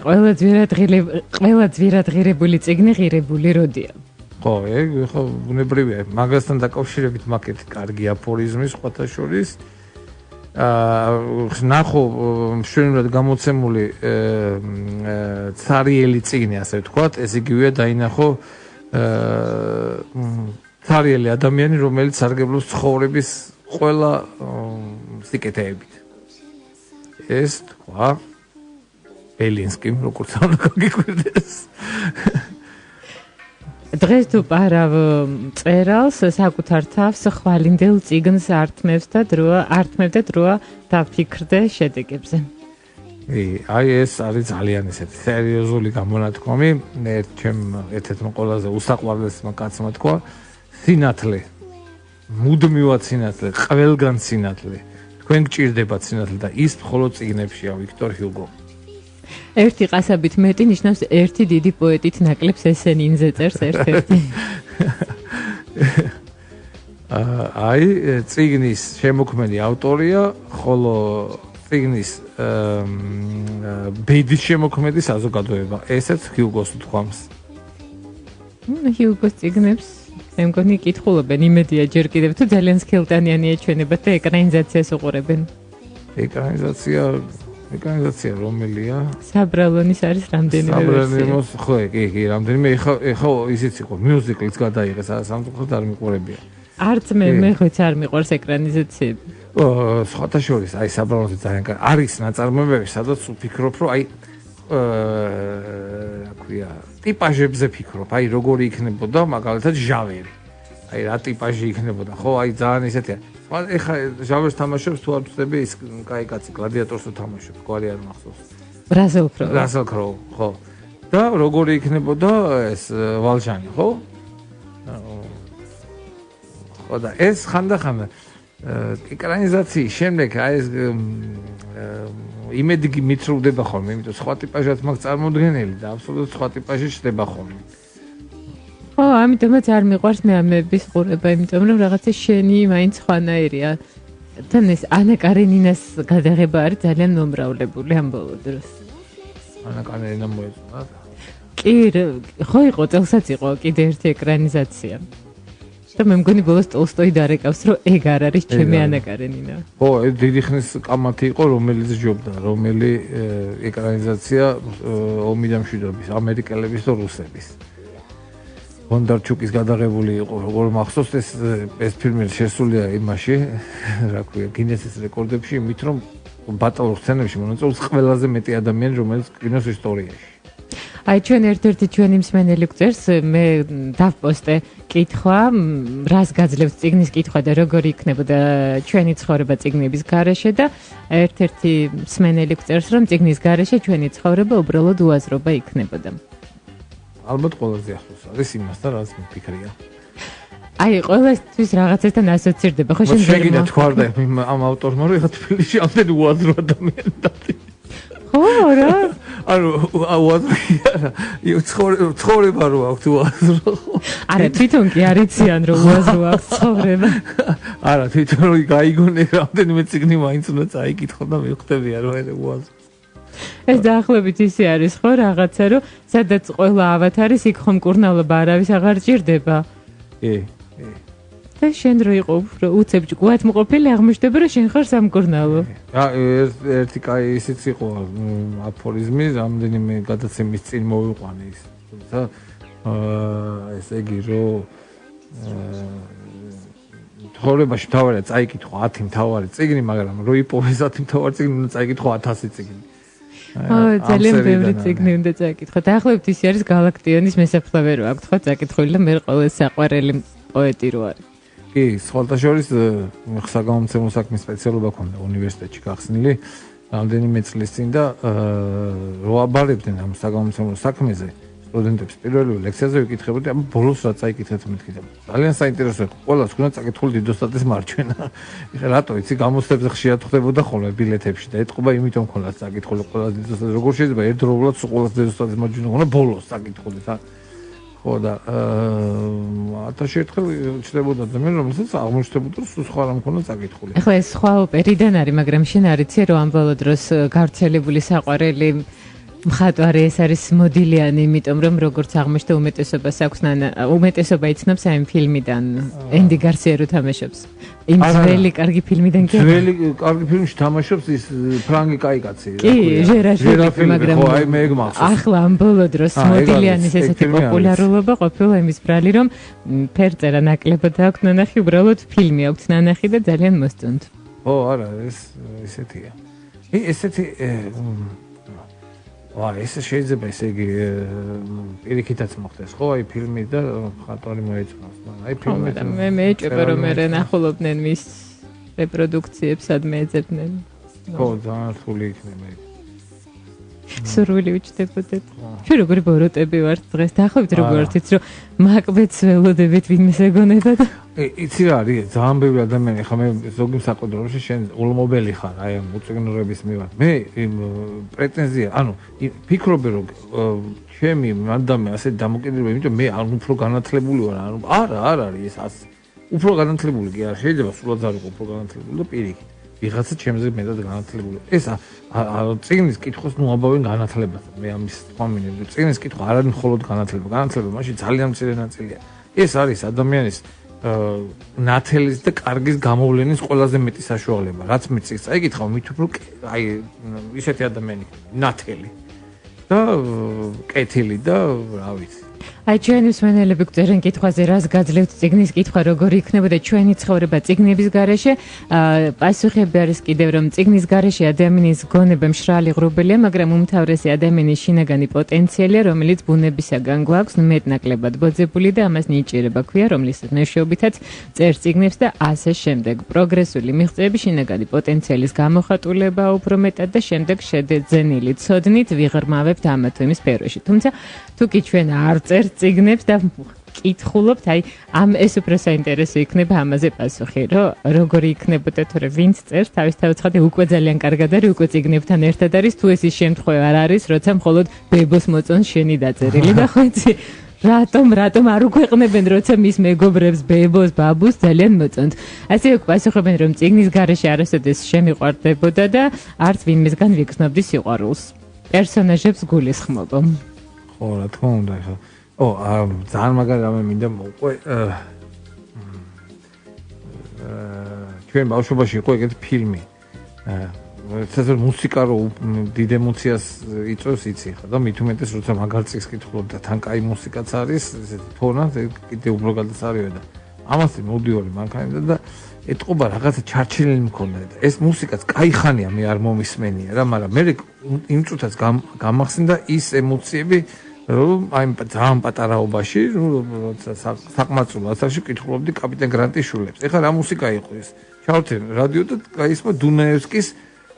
Speaker 2: ყველა ძვირადღირებული წიგნი ღირებული როდია
Speaker 3: ხო ეგ ხო ბუნებრივია მაგასთან დაკავშირებით მაგეთი კარგი აფორიზმი სხვათა შორის ნახო მშვენივრად გამოცემული ცარიელი წიგნი ასე ვთქვათ ეს იგივეა დაინახო ცარიელი ადამიანი რომელიც სარგებლობს ცხოვრების ყველა სიკეთეებით ეს თქვა ბელინსკიმ როგორც უნდა გაგიკვირდეს
Speaker 2: დღეს თუ პარავ წერალს საკუთარ თავს ხვალინდელ წიგნს ართმევდა დროა დაფიქრდე შედეგებზე
Speaker 3: აი ეს არის ძალიან ისეთი სერიოზული გამონათქვამი ერთ-ერთმა ყველაზე უსაყვარლესმა კაცმა თქვა სინათლე მუდმივად სინათლე ყველგან სინათლე თქვენ გჭირდებათ სინათლე და ის მხოლოდ წიგნებშია ვიქტორ ჰიუგო
Speaker 2: ერთი ყასაბით მეტი ნიშნავს ერთი დიდი პოეტით ნაკლებს ესენინზე წერს ერთ-ერთი
Speaker 3: აი წიგნის შემოქმედი ავტორია ხოლო წიგნის ბედის შემოქმედი საზოგადოება ესეც ჰიუგოს უთქვამს
Speaker 2: ჰიუგოს წიგნებს მე მგონი კითხულობენ იმედია ჯერ კიდევ თუ ძალიან სქელტანიანი ეჩვენებათ და ეკრანიზაციას უყურებენ ეკრანიზაცია რომელია საბრალონის არის რამდენიმე ვერსია
Speaker 3: ხო კი რამდენიმე ეხა ისიც იყო მიუზიკლიც გადაიღეს სამწუხაროდ არ მიყურებია
Speaker 2: არც მე ხოც არ მიყვარს ეკრანიზაციები
Speaker 3: სხვათა შორის აი საბრალოზე ძალიან არის ნაწარმოებები სადაც ვფიქრობ რომ აი რა ქვია ტიპაჟებზე ფიქრობ აი როგორი იქნებოდა მაგალითად ჟავერი აი რა ტიპაჟი იქნებოდა ხო აი ძალიან ისეთია ეხა ჟავერს თამაშობს თუ არ ვწდები ის კაი კაცი გლადიატორს თამაშობს გვარი არ მახსოვს რასელ კროუ ხო და როგორი იქნებოდა ეს ვალჟანი ხო ხო და ეს ხანდახან ეკრანიზაციის შემდეგ აი ეს იმედი მიცრუდება ხოლმე, იმიტომ სხვა ტიპაჟაც მაქვს წარმოდგენელი და აბსოლუტურად სხვა ტიპაჟი ჩდება ხოლმე.
Speaker 2: ხო, ამიტომაც არ მიყვარს მე ამების ყურება, იმიტომ რომ რაღაცა შენი მაინც ხვანაირია. თან ეს ანა კარენინას გადაღება არის ძალიან მომრავლებული ამ ბოლო დროს.
Speaker 3: ანა კარენინა მოეწონა.
Speaker 2: კი, ხო იყო წელსაც იყო კიდე ერთი ეკრანიზაცია. და მე მგონი ბოლოს ტოლსტოი დარეკავს, რომ ეგ არ არის ჩემი ანა კარენინა.
Speaker 3: ხო, დიდი ხნის კამათი იყო, რომელიც ჯობდა, რომელი ეკრანიზაცია ომი და მშვიდობის, ამერიკელების და რუსების. ბონდარჩუკის გადაღებული იყო, როგორ მახსოვს ეს ფილმი შესულია იმაში, რა ქვია, გინესის რეკორდებში, იმით რომ ბატალურ სცენებში მონაწილეობს ყველაზე მეტი ადამიანი, რომელიც კინოს ისტორიაში.
Speaker 2: აი ჩვენ ერთ-ერთი ჩვენი მსმენელი გწერს, მე დავპოსტე კითხვა, რას გაძლევს წიგნის კითხვა და როგორი იქნებოდა ჩვენი ცხოვრება წიგნების გარეშე და ერთ-ერთი მსმენელი გწერს, რომ წიგნის გარეშე ჩვენი ცხოვრება უბრალოდ უაზრობა იქნებოდა.
Speaker 3: ალბათ ყველაზე ახლოს არის იმასთან, რაც მიფიქრია.
Speaker 2: აი ყველასთვის რაღაცასთან ასოცირდება, ხო შენ
Speaker 3: შეგიდა თქვა და ამ ავტორმა რომ ეხა თბილისში ამდენი უაზრო ადამიანი დაწი.
Speaker 2: ხო რა?
Speaker 3: ანუ უაზრო ცხოვრება რო აქვს უაზრო.
Speaker 2: არა თვითონ კი არ იციან რომ უაზრო აქვს ცხოვრება.
Speaker 3: არა თვითონ რომ გაიგონე რამდენიმე წიგნი მაინც უნდა წაიკითხო და მივხვდებია რომ ეს უაზრო.
Speaker 2: ეს დაახლოებით ისე არის ხო რაღაცა რომ სადაც ყველა ავათ არის იქ ხომ კურნალობა არავის აღარ ჭირდება. და შენ რო იყო უფრო უცებ გუათმოყოფილი აღმოჩნდება რომ შენ ხარ სამკურნალო.
Speaker 3: ერთი კაი ისიც იყო აფორიზმი რამდენიმე გადაცემის წინ მოვიყვანე ის. თუმცა ესე იგი რომ ცხოვრებაში მთავარია წაიკითხო 10 მთავარი წიგნი, მაგრამ რო იპოვეს 10 მთავარი წიგნი უნდა წაიკითხო 1000 წიგნი.
Speaker 2: ძალიან ბევრი წიგნი უნდა წაიკითხო. დაახლოებით ისე არის გალაქტიონის მესაფლავე რო აქვს ხო წაკითხული და მე ყოველ საყვარელი პოეტი რო არის.
Speaker 3: კი, სხვათა შორის საგამომცემლო საქმის სპეციალობა ქონდა უნივერსიტეტში გახსნილი რამდენიმე წლის წინ და რო აბარებდნენ ამ საგამომცემლო საქმეზე სტუდენტებს პირველივე ლექციაზე ვიკითხებოდი, აბა ბოლოს რა წაიკითხეთ მეთქი და ძალიან საინტერესო იყო. ყველას უნდა წაკითხული დიდოსტატის მარჯვენა. ეხლა რატო იცი გამოსვლებზე ხშირად ხდებოდა ხოლმე ბილეთებში და ეთყობა იმიტომ ქონდა წაკითხული ყველა დიდოსტატის. როგორ შეიძლება ერთდროულად ყველა დიდოსტატის მარჯვენა ხონდა ბოლოს წაკითხული და ხო და 1000 ერთხელ ჩნდებოდა ადამიანი, რომელსაც აღმოჩნდებოდა რომ სხვა რამ ქონდა წაკითხული.
Speaker 2: ეხლა ეს სხვა ოპერიდან არის, მაგრამ შენ არ იცი რომ ამ ბოლო დროს გავრცელებული საყვარელი მხატვარი ეს არის მოდილიანი, იმიტომ რომ როგორც აღმოჩნდა უმეტესობას აქვს უმეტესობა იცნობს ამ ფილმიდან ენდი გარსია რო თამაშობს. იმ ძველი კარგი ფილმიდან კი.
Speaker 3: ძველი კარგი ფილმში თამაშობს ის ფრანგი კაიკაცი რა
Speaker 2: ქვია. კი, ჟერაშვილი, მაგრამ
Speaker 3: ხო, აი მე ეგ მახსოვს.
Speaker 2: ახლა ამ ბოლო დროს მოდილიანის ესეთი პოპულარულობა ყოფილა იმის ბრალი, რომ ფერწერა ნაკლებად აქვს ნანახი, უბრალოდ ფილმი აქვს ნანახი და ძალიან მოსწონთ.
Speaker 3: ო, არა, ეს ესეთია. ესეთი ეს შეიძლება ესე იგი პირიქითაც მოხდეს ხო აი ფილმი და მხატვარი მოეწონოს მაგრამ აი ფილმი
Speaker 2: მე მეჭება რომ მე ნახულობდნენ მის რეპროდუქციებს სადმე ეძებდნენ
Speaker 3: ხო ძალიან რთული იქნება
Speaker 2: სურვილი უჩნდებოდეთ ჩვენ როგორი ბოროტები ვართ დღეს დაახლოებით როგორც იცით რომ მაკბეთს ველოდებით ვინმეს ეგონება და
Speaker 3: იცი რა არის ძალიან ბევრი ადამიანი ხა მე ზოგი საკუთრებაში შენ ულმობელი ხარ აი ამ უწიგნურების მივარ მე პრეტენზია ანუ ფიქრობ რომ ჩემი მანდამე ასე დამოკიდებული იმიტომ მე არ უფრო განათლებული ვარ ანუ არა არ არის ეს ასე უფრო განათლებული კი არ შეიძლება სულად არ იყო უფრო განათლებული და პირიქით ვიღაცა ჩემზე მეტად განათლებული ეს წიგნის კითხოს ნუ აბავენ განათლებას მე ამის თვალმინები წიგნის კითხვა არ არის მხოლოდ განათლება განათლება მაშინ ძალიან მცირე ნაწილია ეს არის ადამიანის ნათელის და კარგის გამოვლენის ყველაზე მეტი საშუალება რაც მე წიგნს წაიკითხავ მით უფრო აი ისეთი ადამიანი ნათელი და კეთილი და რა ვიცი
Speaker 2: აი ჩვენი მსმენელები გწერენ კითხვაზე რას გაძლევთ წიგნის კითხვა როგორი იქნებოდა ჩვენი ცხოვრება წიგნების გარეშე პასუხები არის კიდევ რომ წიგნის გარეშე ადამიანის გონება მშრალი ღრუბელია მაგრამ უმთავრესი ადამიანის შინაგანი პოტენციალია რომელიც ბუნებისაგან გვაქვს მეტნაკლებად ბოძებული და ამას ნიჭიერება ქვია რომლის მეშვეობითაც წერს წიგნებს და ასე შემდეგ პროგრესული მიღწევები შინაგანი პოტენციალის გამოხატულება უფრო მეტად და შემდეგ შეძენილი ცოდნით ვიღრმავებთ ამა თუ იმ სფეროში თუმცა თუ კი ჩვენ არ წერს წიგნებს და ვკითხულობთ, აი ამ ეს უფრო საინტერესო იქნება ამაზე პასუხი, რომ როგორი იქნებოდა თორე ვინც წერს თავის თავცხადე უკვე ძალიან კარგად არის, უკვე წიგნებთან ერთად არის, თუ ეს ის შემთხვევა არ არის, როცა მხოლოდ ბებოს მოწონს შენი დაწერილი და ხო იცი რატომ არ უქვეყნებენ, როცა მის მეგობრებს, ბებოს, ბაბუს ძალიან მოწონთ. ასევე პასუხობენ, რომ წიგნის გარეშე არასოდეს შემიყვარდებოდა და არც ვინმესგან ვიგრძნობდი სიყვარულს. პერსონაჟებს გულისხმობ.
Speaker 3: ხო, რა თქმა უნდა, ხო. ძალიან მაგარი რამე მინდა მოყვე. ჩვენ ბავშვობაში იყო ეგეთი ფილმი. ცეცერ მუსიკა რო დიდ ემოციას იწვევს იცი ხა და მით უმეტეს როცა მაგარ წიგნს კითხულობ და თან კაი მუსიკაც არის ესეთი თონა კიდე უფრო გადასარევია და ამასე მოდიორი მანქანიდან და ეთყობა რაღაცა ჩარჩილელი მქონდა და ეს მუსიკაც კაი ხანია მე არ მომისმენია რა მაგრამ მე იმ წუთას გამახსენდა ის ემოციები რომ აი ძალიან პატარაობაში როცა საკმაწყობ ასაში კითხულობდი კაპიტან გრანტის შულებს ეხლა რა მუსიკა იყო ეს ჩავთე რადიო და გაისმა დუნაევსკის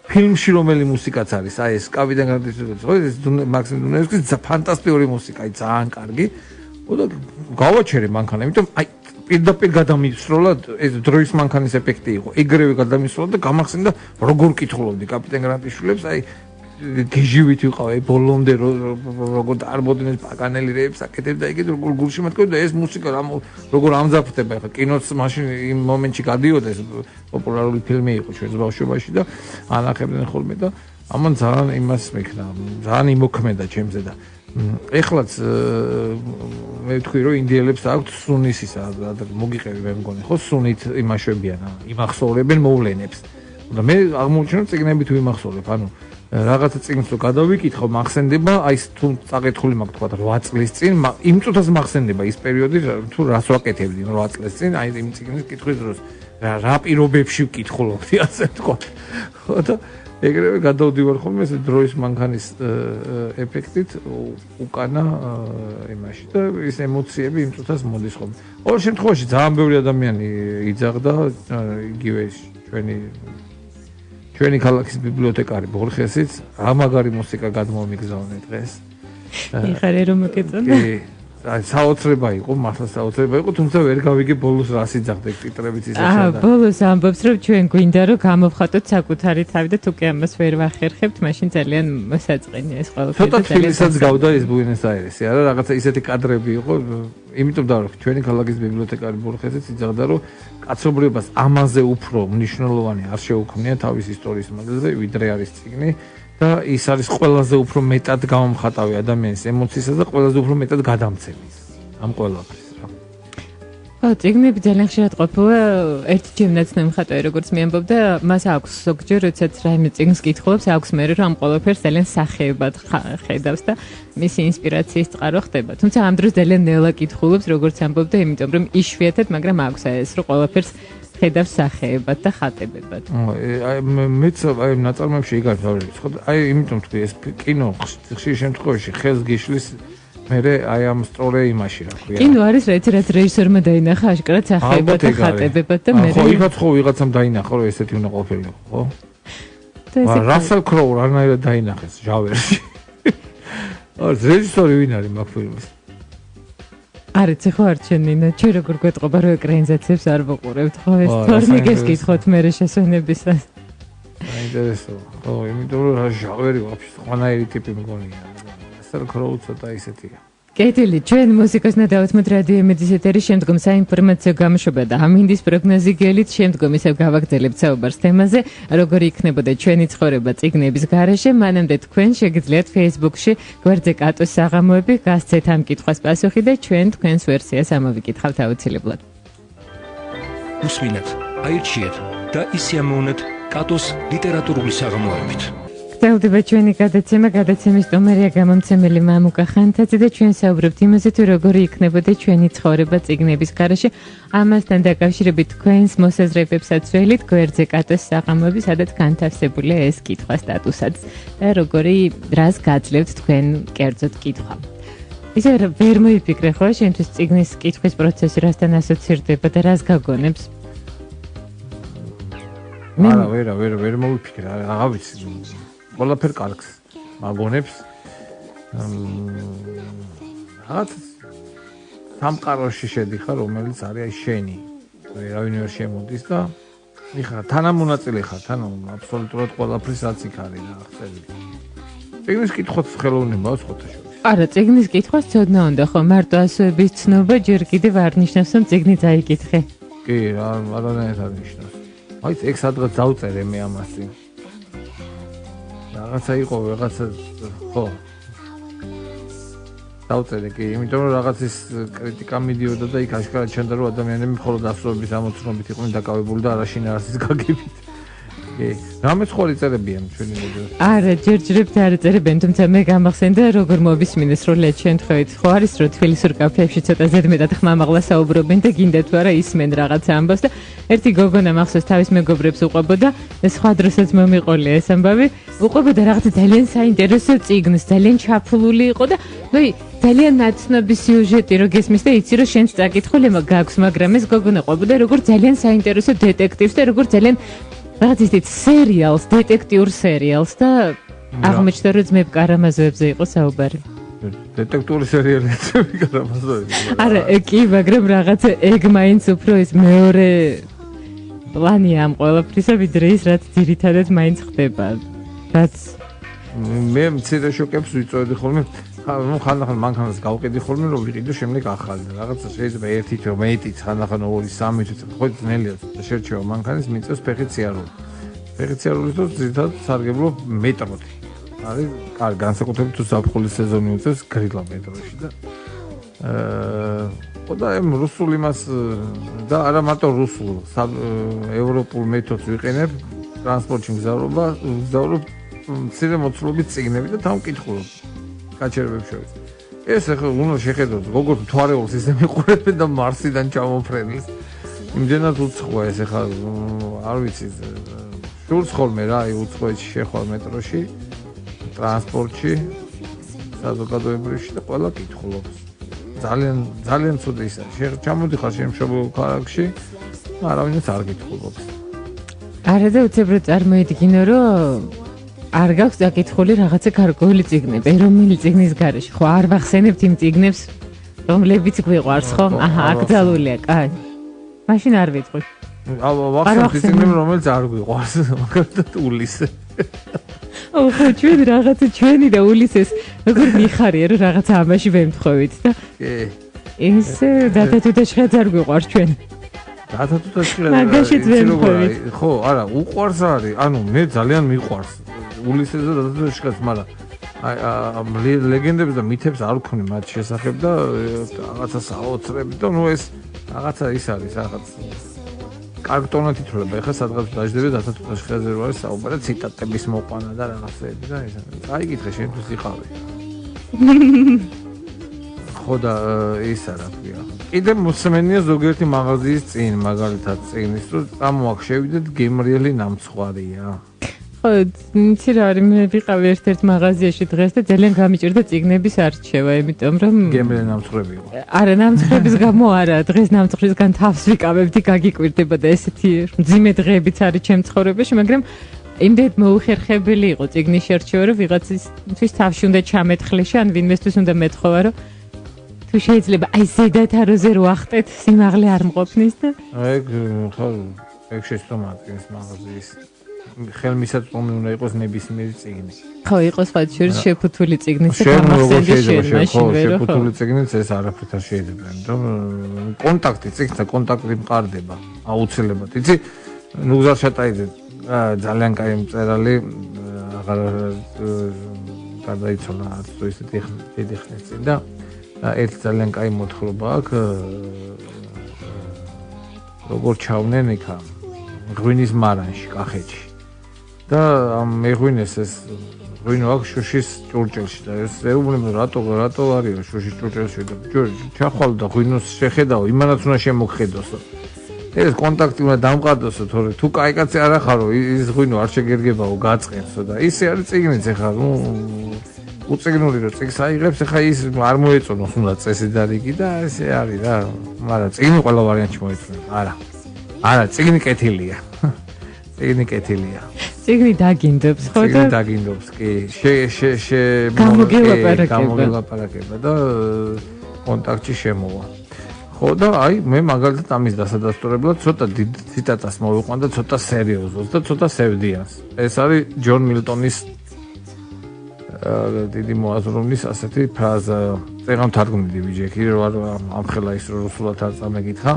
Speaker 3: ფილმში რომელი მუსიკაც არის აი ეს კაპიტან გრანტის ხო ეს მაქსიმ დუნაევსკის ფანტასტიკური მუსიკა აი ძალიან კარგი და გავაჩერე მანქანა იმიტომ აი პირდაპირ გადამისროლა ეს დროის მანქანის ეფექტი იყო ეგრევე გადამისროლა და გამახსენდა როგორ კითხულობდი კაპიტან გრანტის შულებს აი გეჟივით ვიყავ ბოლომდე როგორ დარბოდნენ პაგანელი რეებს აკეთებდა იგი როგორ გულში მეთქოდა ეს მუსიკა როგორ ამძაფრდება ხა კინოც მაშინ იმ მომენტში გადიოდა ეს პოპულარული ფილმი იყო ჩვენს ბავშვობაში და ანახებდნენ ხოლმე და ამან ძალიან იმას მექნა ძალიან იმოქმედა ჩემზე და ეხლაც მე ვთქვი რომ ინდიელებს აქვთ სუნის ისა მოგიყევი მე მგონი ხო სუნით იმაშვებიან იმახსოვრებენ მოვლენებს და მე აღმოჩნდა წიგნებით ვიმახსოვრებ ანუ რაღაცა წიგნს რო გადავიკითხო მახსენდება აი თუ წაკითხული მაქვს თქვა 8 წლის წინ იმ წუთას მახსენდება ის პერიოდი თუ რას ვაკეთებდი 8 წლის წინ აი იმ წიგნის კითხვის დროს რა პირობებში ვკითხულობდი ასე თქვა ხო და ეგრევე გადავდივარ ხოლმე ეს დროის მანქანის ეფექტით უკანა იმაში და ის ემოციები იმ წუთას მოდის ხოლმე ყოველ შემთხვევაში ძალიან ბევრი ადამიანი იძახდა იგივე ჩვენი ქალაქის ბიბლიოთეკარი ბორხესიც რა მაგარი მუსიკა გადმომიგზავნე დღეს.
Speaker 2: იხარე რომ მოგეწონა.
Speaker 3: კი, საოცრება იყო, მართლა საოცრება იყო, თუმცა ვერ გავიგე ბოლოს რა სიძახდა ტიტრებიც ისეა.
Speaker 2: ბოლოს ამბობს რომ ჩვენ გვინდა რომ გამოვხატოთ საკუთარი თავი და თუ კი ამას ვერ ვახერხებთ, მაშინ ძალიან მოსაწყენია ეს ყველაფერი.
Speaker 3: ცოტა თბილისსაც გავდა ეს ბუენოს-აირესი, არა რაღაცა ისეთი კადრები იყო, იმიტომ და რომ ჩვენი ქალაქის ბიბლიოთეკარი ბორხესიც იძახდა რომ კაცობრიობას ამაზე უფრო მნიშვნელოვანი არ შეუქმნია თავის ისტორიის მაგალზე, ვიდრე არის წიგნი და ის არის ყველაზე უფრო მეტად გამომხატავი ადამიანის ემოციისა და ყველაზე უფრო მეტად გადამცემის ამ ყველაფერს რა.
Speaker 2: ხო, წიგნები ძალიან ხშირად ყოფილა ერთი ჯემნაცნე მხატვარი როგორც მე ამბობდა, მას აქვს ზოგჯერ როდესაც რაიმე წიგნს კითხულობს, აქვს მე რომ ამ ყველაფერს ძალიან სახეებად ხედავს და მისი ინსპირაციის წყარო ხდება. თუმცა ამ დროს ძალიან ნელა კითხულობს, როგორც ამბობდა, იმიტომ რომ იშვიათად, მაგრამ აქვს ეს რომ ყველაფერს ხედავს სახეებად და ხატებებად.
Speaker 3: აი მეც აი ნაწარმოებში იგავ თავებს, ხო? აი იმიტომ თქვი ეს კინო ხშირ შემთხვევაში ხელს გიშლის მერე აი ამ სწორე იმაში რა ქვია.
Speaker 2: კინო არის რაც რეჟისორმა დაინახა აშკარად სახეებად და ხატებებად და მე
Speaker 3: ხო იღაც ხო ვიღაცამ დაინახა რომ ესეთი უნდა ყოფილიყო, ხო? რასელ კროუ რანაირად დაინახეს ჟავერში. რეჟისორი ვინ არის მაგ ფილმის?
Speaker 2: არიცი ხო არჩენინა, ჩვენ როგორ გვეტყობა რომ ეკრანიზაციებს არ ვუყურებთ, ხო ეს თორნიკეს გითხოთ მე შესვენებისას.
Speaker 3: აინტერესო. ხო, იმიტომ რომ რა ჟავერი ვაფშე სხვანაირი ტიპი მგონია. ასელ კროუ ცოტა ისეთია.
Speaker 2: კეთილი, ჩვენ მუსიკას ნადავთ რადიო იმედის ეთერის შემდგომ საინფორმაციო გამოშვება და ამინდის პროგნოზი გელით შემდგომ ისევ გავაგრძელებთ საუბარს თემაზე, როგორი იქნებოდა ჩვენი ცხოვრება წიგნების გარეშე, მანამდე თქვენ შეგიძლიათ Facebook-ში გვერდზე კატოს საღამოები გასცეთ ამ კითხვას პასუხი და ჩვენ თქვენს ვერსიას ამოვიკითხავთ აუცილებლად.
Speaker 1: უსმინეთ, აირჩიეთ და ისე ამოვნეთ კატოს ლიტერატურული საღამოებით.
Speaker 2: გრძელდება ჩვენი გადაცემის სტუმარია გამომცემელი მამუკა ხანთაძე და ჩვენ საუბრობთ იმაზე თუ როგორი იქნებოდა ჩვენი ცხოვრება წიგნების გარეშე. ამასთან დაკავშირებით თქვენს მოსაზრებებსაც ველით გვერდზე კატოს საღამოები, სადაც განთავსებულია ეს კითხვა სტატუსაც და როგორი რას გაძლევთ თქვენ კერძოდ კითხვა. ისე ვერ მოიფიქრე ხო შენთვის წიგნის კითხვის პროცესი რასთან ასოცირდება და რას გაგონებს?
Speaker 3: არა, ვერ მოვიფიქრე, რა ვიცი. ყველაფერ კარგს მაგონებს. რაღაც სამყაროში შედიხარ, რომელიც არის შენი. ვერავინ ვერ შემოდის და იხარ თანამონაწილე ხარ, აბსოლუტურად ყველაფრის რაც იქ არის და აღწერილი. წიგნის კითხვაც ხელოვნებაა ხოთაშორის.
Speaker 2: არა, წიგნის კითხვას ცოდნა უნდა ხო, მარტო ასოების ცნობა ჯერ კიდევ არ ნიშნავს, რომ წიგნი წაიკითხე.
Speaker 3: კი, არანაირად არ ნიშნავს. აი, ეგ სადღაც დავწერე მე ამას წინ. რაღაცა იყო, რაღაცა ხო. დავწერე კი, იმიტომ რომ რაღაცის კრიტიკა მიდიოდა და იქ აშკარად ჩანდა რომ ადამიანები მხოლოდ ასოების ამოცნობით იყვნენ დაკავებული და არა შინაარსის გაგებით. კი, რამე სხვა წერებიან ჩვენი მოდელს.
Speaker 2: არა, ჯერჯერობით არ წერებენ, თუმცა მე გამახსენდა როგორ მობისმინეს როლეთ შემთხვევით. ხო არის რომ თბილისურ კაფეებში ცოტა ზედმეტად ხმამაღლა საუბრობენ და გინდა თუ არა ისმენ რაღაცა ამბავს და ერთი გოგონა მახსოვს თავის მეგობრებს უყვებოდა და სხვა დროსაც მომიყოლია ეს ამბავი. უყვებოდა რაღაცა ძალიან საინტერესო წიგნს, ძალიან ჩაფლული იყო და ნუ ძალიან ნაცნობი სიუჟეტი რო გესმის და იცი რომ შენც წაკითხულება გაქვს, მაგრამ ეს გოგონა ყვებოდა როგორ ძალიან საინტერესო დეტექტივს და როგორ ძალიან რაღაც ისეთ სერიალს, დეტექტიურ სერიალს და აღმოჩნდა რომ ძმებ კარამაზოებზე იყო საუბარი.
Speaker 3: დეტექტიური სერიალიც კარამაზოებზე.
Speaker 2: არა, კი, მაგრამ რაღაცა ეგ მაინც უფრო ის მეორე პლანია ამ ყველაფრისა, ვიდრე ის რაც ძირითადად მაინც ხდება. რაც
Speaker 3: მე მცირე შოკებს ვიწოვდი ხოლმე. ну ხანდახან მანქანას გავყიდი ხოლმე რომ ვიყიდო შემდეგ ახალი რაღაცა შეიძლება ერთი თვე მეტიც ხანდახან 2-3 თვე ხო ძნელია და შერჩევა მანქანის მიწევს ფეხით სიარული თუ ზედად სარგებლობ მეტროთ არის კარგი განსაკუთრებით თუ ზაფხულის სეზონი უწევს გრილა მეტროში და და ამ რუსულ იმას და არა მარტო რუსულ ევროპულ მეთოდს ვიყენებ ტრანსპორტში მგზავრობ მცირე მოცულობით წიგნები და თან ვკითხულობ გაჩერებებს შორის. ეს ახლა უნდა შეხედოთ, როგორ მთვარეულს ისე მიყურებენ და მარსიდან ჩამოფრენის. იმდენად უცხოა ეს ახლა არ ვიცი. სულს ხოლმე რა, აი უცხოეთში შეხვალ მეტროში, ტრანსპორტში, საზოგადოებრივში და ყველა კითხულობს. ძალიან ცუდი ის არის. ჩამოდიხარ შემშობილ ქალაქში, არავინაც არ კითხულობს.
Speaker 2: არა და უცებრად წარმოიდგინო, რომ არ გაქვს დაკითხული რაღაცა გარკვეული წიგნები, რომელი წიგნის გარეშე. ხო, არ ვახსენებთ იმ წიგნებს, რომლებიც გვიყვარს, ხო? აჰა, აკრძალულია, კაი. მაშინ არ ვიტყვი.
Speaker 3: ვახსენებთ წიგნები, რომელიც არ გვიყვარს, მაგალითად ულისე.
Speaker 2: ხო, ჩვენ რაღაცა ჩვენი და ულისეს როგორ მიხარია, რომ რაღაცა ამაში ვემთხოვით და
Speaker 3: კი.
Speaker 2: ეს დათათუდაშხეც არ გვიყვარს ჩვენ.
Speaker 3: დათათუდაშხე
Speaker 2: მაგაშიც ვემთხოვით.
Speaker 3: ხო, არა, უყვარს არის, ანუ მე ძალიან მიყვარს. ულისეს და დათათუდაშხეც, მაგრამ აი ლეგენდებს და მითებს არ ვქონი მათ შესახებ და რაღაცა საოცრები და ნუ ეს რაღაცა ის არის, რაღაც კარტონად ითვლება. ეხლა სადღაც დაждდება დათათუდაშხეზე რო არის საუბარი, ციტატების მოყვანა და რაღაცები და ეს. აიკითხე შენთვის იყავი. ხო და ის არა ქვია. კიდე მოსმენია ზოგიერთი მაღაზიის წინ, მაგალითად წიგნის, რომ წამოაქ შევიდეთ გემრიელი ნამცხვარია.
Speaker 2: ხო, იცი რა არის, მე ვიყავი ერთ-ერთ მაღაზიაში დღეს და ძალიან გამიჭირდა წიგნების არჩევა, იმიტომ რომ
Speaker 3: გემრიელი ნამცხრები იყო.
Speaker 2: არა, ნამცხრების გამო არა, დღეს ნამცხრისგან თავს ვიკავებდი, გაგიკვირდება და ესეთი მძიმე დღეებიც არის ჩემ ცხოვრებაში, მაგრამ იმდენად მოუხერხებელი იყო წიგნის შერჩევა, რომ ვიღაცისთვის თავში უნდა ჩამეთხლეში, ან ვინმესთვის უნდა მეთხოვა, რომ თუ შეიძლება აი ზედათაროზე რო ახტეთ, სიმაღლე არ მყოფნის და
Speaker 3: ეგ ხო, ეგ შეცდომაა ეს მაღაზიის ხელმისაწვდომი უნდა იყოს ნებისმიერი წიგნი.
Speaker 2: ხო, იყოს სხვა შორის შეფუთული წიგნის და გამახსენდი შენ მაშინ ვერ ხო?
Speaker 3: შეფუთული წიგნიც ეს არაფრით არ შეიძლება, იმიტომ კონტაქტი წიგნთან კონტაქტი მყარდება აუცილებლად. იცი, ნუგზარ შატაიძე ძალიან კაი მწერალი, აღარ გადაიცვალა არც თუ ისეთი დიდი ხნის წინ და ერთ ძალიან კაი მოთხრობა აქვს როგორ ჩავნენ იქა ღვინის მარანში კახეთში. და მეღვინეს ეს ღვინო აქვს შუშის ჭურჭელში და ეს ეუბნება რატო არის შუშის ჭურჭელში და ჩახვალ და ღვინოს შეხედაო იმანაც უნდა შემოგხედოსო ეს კონტაქტი უნდა დამყარდოსო თორე თუ კაი კაცი არ ახარო ის ღვინო არ შეგერგებაო გაწყენსო და ისე არის წიგნიც ეხლა ნუ უწიგნური რომ წიგს აიღებს ეხლა ის არ მოეწონოს უნდა წესი და რიგი და ესე არის რა მაგრამ წიგნი ყველა ვარიანტში მოეწონება არა წიგნი კეთილია წიგნი კეთილია
Speaker 2: წიგნი დაგინდობს ხო და
Speaker 3: წიგნი დაგინდობს კი
Speaker 2: გამოგელაპარაკება
Speaker 3: და კონტაქტში შემოვა ხო და აი მე მაგალითად ამის დასადასტურებლად ცოტა დიდ ციტატას მოვიყვან და ცოტა სერიოზულს და ცოტა სევდიანს. ეს არის ჯონ მილტონის დიდი მოაზროვნის ასეთი ფრაზა. წეგან თარგმნიდი ბიჭი, რო არ ამხელა ის რუსულად არ წამეკითხა.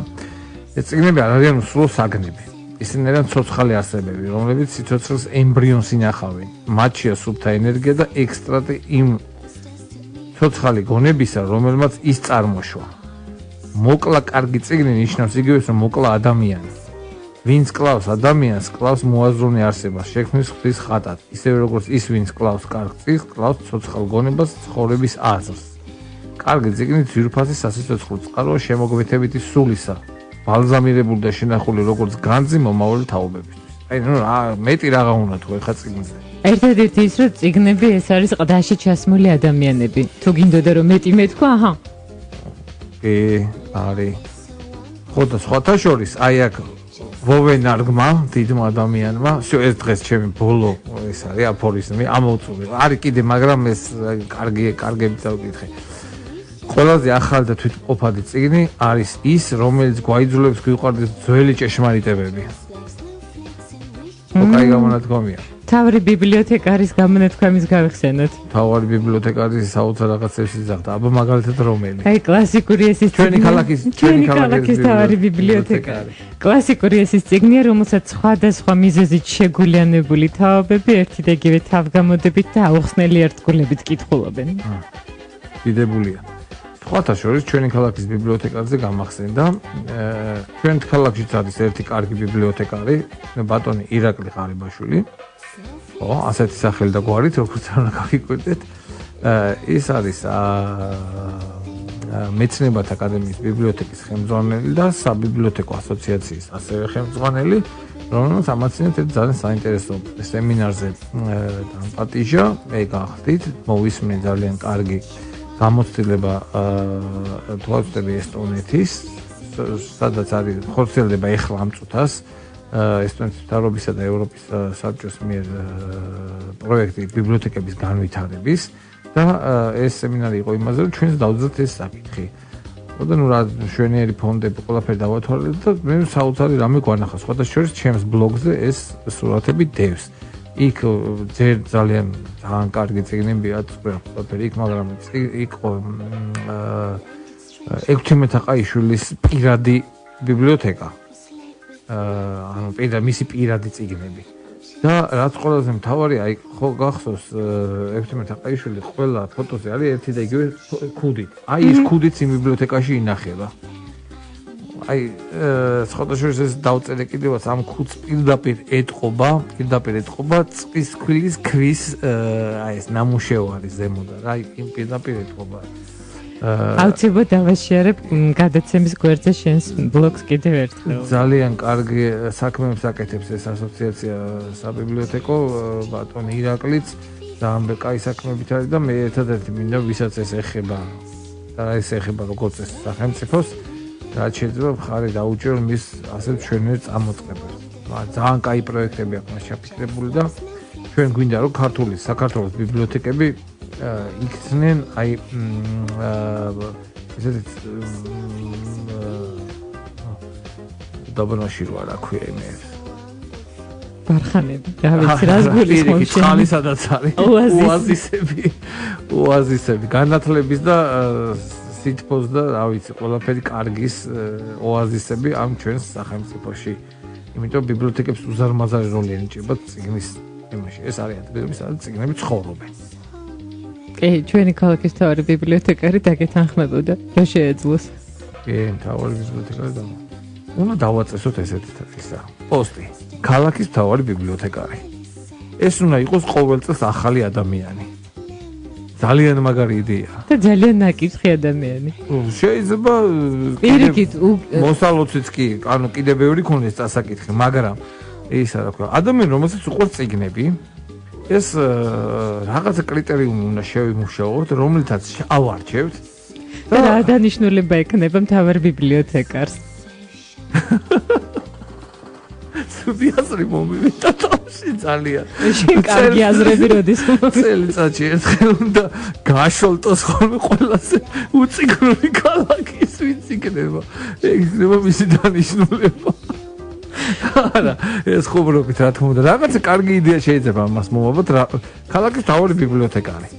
Speaker 3: ეს წიგნები არ არიან უსულო საგნები. ისინი არიან ცოცხალი არსებები, რომლებიც სიცოცხლის ემბრიონს ინახავენ. მათშია სუფთა ენერგია და ექსტრაქტი იმ ცოცხალი გონებისა, რომელმაც ის წარმოშვა. მოკლა კარგი წიგნი ნიშნავს იგივეს, რომ მოკლა ადამიანი. ვინც კლავს ადამიანს, კლავს მოაზროვნე არსებას, შექმნის ღვთის ხატად, ისევე როგორც ის, ვინც კლავს კარგ წიგნს, კლავს ცოცხალ გონებას, ცხოვრების აზრს. კარგი წიგნი ძვირფასი სასიცოცხლო წყაროა შემოგვეთებითი სულისა, ბალზამირებული და შენახული როგორც განძი მომავალი თაობებისთვის. აი, ნუ მეტი რაღა უნდა თუ ეხა წიგნზე.
Speaker 2: ერთადერთი ის, რომ წიგნები ეს არის ყდაში ჩასმული ადამიანები. თუ გინდოდა რომ მეტი მეთქვა, აჰა.
Speaker 3: არის. ხო და სხვათა შორის, აი აქ ვოვენარგმა, დიდმა ადამიანმა, всё ეს დღეს ჩემი ბოლო ეს არის აფორიზმი, ამოვწურე. არის კიდე, მაგრამ ეს კარგები დავკითხე. ყველაზე ახალი და თვითმყოფადი წიგნი არის ის, რომელიც გვაიძულებს გვიყვარდეს ძველი ჭეშმარიტებები. ოკაი გამონათქვამია.
Speaker 2: თავი ბიბლიოთეკარის გამონათქვამის გავიხსენოთ.
Speaker 3: თავი ბიბლიოთეკარის საოცარ რაღაცებს იზახდა. აბა მაგალითად რომელი?
Speaker 2: აი კლასიკური ესის
Speaker 3: ჩვენი ქალაქის
Speaker 2: თავი ბიბლიოთეკარი. კლასიკური ესის წიგნია, რომელსაც სხვადასხვა მიზეზით შეგულიანებული თაობები ერთი და იგივე თავგამოდებით და აუხსნელი ერთგულებით კითხულობენ.
Speaker 3: დიდებულია. სხვათა შორის ჩვენი ქალაქის ბიბლიოთეკარზე გამახსენდა, ჩვენ ქალაქშიც არის ერთი კარგი ბიბლიოთეკარი, ბატონი ირაკლი ყარიბაშვილი. ხო, ასეთი სახელი და გვარით, როგორც უნდა გაგიკვირდეთ. ის არის მეცნიერებათა აკადემიის ბიბლიოთეკის ხელმძღვანელი და საბიბლიოთეკო ასოციაციის ასევე ხელმძღვანელი, რომელმაც ამაცინეთ ერთ ძალიან საინტერესო სემინარზე დამპატიჟა, მე გახდით, მოვისმენთ ძალიან კარგი გამოცდილება თვალწები ესტონეთის, სადაც არის ხორციელდება ეხლა ამ წუთას ესტონეთის მთავრობისა და ევროპის საბჭოს მიერ პროექტი ბიბლიოთეკების განვითარების და ეს სემინარი იყო იმაზე, რომ ჩვენს დავძლებთ ეს საკითხი. და ნუ რა შვენიერი ფონდები ყველაფერი დავათვალეთ და მე საოცარი რამე გვანახა. სხვათა შორის ჩემს ბლოგზე ეს სურათები დევს. იქ ძალიან კარგი წიგნებია ყველაფერი იქ, მაგრამ იყო 16 აყაიშვილის პირადი ბიბლიოთეკა. ანუ მისი პირადი წიგნები. და რაც ყველაზე მთავარი, აი ხო გახსოვს 16 აყაიშვილი ყველა ფოტოზე არის ერთი და იგივე ქუდით. აი ის ქუდიც იმ ბიბლიოთეკაში ინახება. აი სხვათა შორის ეს დავწერე კიდევაც ამ ქუდს პირდაპირ ეტყობა წყლის ქვილის ქვის აი ეს ნამუშევარი ზემოდან. აი იმ პირდაპირ ეტყობა.
Speaker 2: აუცილებლად დავაშიარებ გადაცემის გვერდზე შენს ბლოგს კიდევ ერთხელ.
Speaker 3: ძალიან კარგი საქმეებს აკეთებს ეს ასოციაცია საბიბლიოთეკო, ბატონი ირაკლიც ძალიან კაი საქმეებით არის და მე ერთადერთი მინდა ვისაც ეს ეხება და ეს ეხება როგორც ეს სახელმწიფოს, რაც შეიძლება მხარი დაუჭირო მის ასე ჩვენერ წამოწყებას. ძალიან კაი პროექტები აქვს მას ჩაფიქრებული და ჩვენ გვინდა რომ საქართველოს ბიბლიოთეკები იქცნენ აი ესეთ დაბნაში რა ქვია მე
Speaker 2: ბარხანები რა ვიცი რას გულისხმობ
Speaker 3: შენ სადაც არის ოაზისები განათლების და სითბოს და რა ვიცი ყველაფერი კარგის ოაზისები ამ ჩვენს სახელმწიფოში. იმიტომ ბიბლიოთეკებს უზარმაზარი როლი ენიჭება წიგნის იმაში. ეს არის ადგილები, სადაც წიგნები ცხოვრობენ.
Speaker 2: ჩვენი ქალაქის თავი ბიბლიოთეკარი დაგეთანხმებოდა, რა შეეძლოს.
Speaker 3: თავი ბიბლიოთეკარი და უნდა დავაწესოთ ესეთი ისა. პოსტი. ქალაქის თავი ბიბლიოთეკარი. ეს უნდა იყოს ყოველ წელს ახალი ადამიანი. ძალიან მაგარი იდეაა.
Speaker 2: და ძალიან ნაკითხი ადამიანი.
Speaker 3: შეიძლება
Speaker 2: პირიქით
Speaker 3: მოსალოციც კი, ანუ კიდე ბევრი ქონდეს წასაკითხი, მაგრამ ისა რა ქვია, ადამიანი რომელსაც უყვარს წიგნები, ეს რაღაცა კრიტერიუმი უნდა შევიმუშაოთ, რომელთაც ავარჩევთ
Speaker 2: და რა დანიშნულება ექნება მთავარ ბიბლიოთეკარს.
Speaker 3: ცუდი აზრი მომივიდა თავში ძალიან.
Speaker 2: შენ კარგი აზრები როდის
Speaker 3: წელიწადში ერთხელ უნდა გაშოლტოს ხოლმე ყველაზე უწიგნური ქალაქის ვინც იქნება ეგ იქნება მისი დანიშნულება არა ეს ხუბრობით რა თქმა უნდა რაღაცა კარგი იდეა შეიძლება მას მომაბოთ ქალაქის თავი ბიბლიოთეკა არის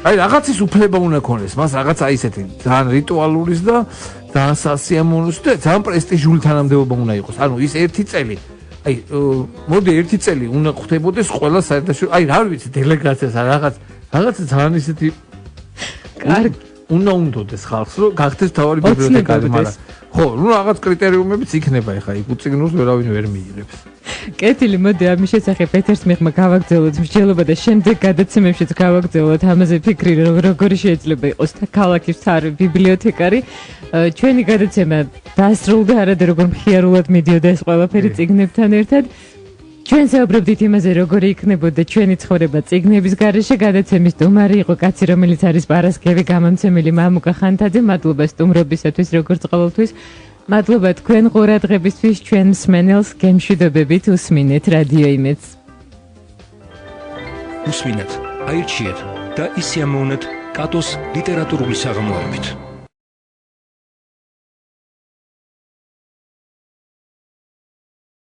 Speaker 3: აი რაღაცის უფლება უნდა ქონდეს მას რაღაცა ისეთი ძალიან რიტუალურის და ძალიან სასიამოვნოს და ძალიან პრესტიჟული თანამდებობა უნდა იყოს ანუ ის ერთი წელი აი მოდი ერთი წელი უნდა ხვდებოდეს ყველა საერთაშორისო აი რა ვიცი დელეგაციას რაღაც ძალიან ისეთი კარგი უნდა უნდოდეს ხალხს რომ გახდეს თავი ბიბლიოთეკარი მაგრამ ხო ნუ რაღაც კრიტერიუმებიც იქნება ეხა იქ უწიგნოს ვერავინ ვერ მიიღებს
Speaker 2: კეთილი მოდი ამის შესახებ ეთერს მიღმა გავაგრძელოთ მსჯელობა და შემდეგ გადაცემებშიც გავაგრძელოთ ამაზე ფიქრი როგორი შეიძლება იყოს ქალაქის თავი ბიბლიოთეკარი ჩვენი გადაცემა დასრულდა არადა როგორ მხიარულად მიდიოდა ეს ყველაფერი წიგნებთან ერთად ჩვენ საუბრობდით იმაზე როგორი იქნებოდა ჩვენი ცხოვრება წიგნების გარეშე გადაცემის სტუმარი იყო კაცი რომელიც არის პარასკევი გამომცემელი მამუკა ხანთაძე მადლობა სტუმრობისათვის როგორც ყოველთვის მადლობა თქვენ ყურადღებისთვის ჩვენ მსმენელს გემშვიდობებით უსმინეთ რადიო იმედს
Speaker 1: უსმინეთ აირჩიეთ და ისიამოვნეთ კატოს ლიტერატურული საღამოებით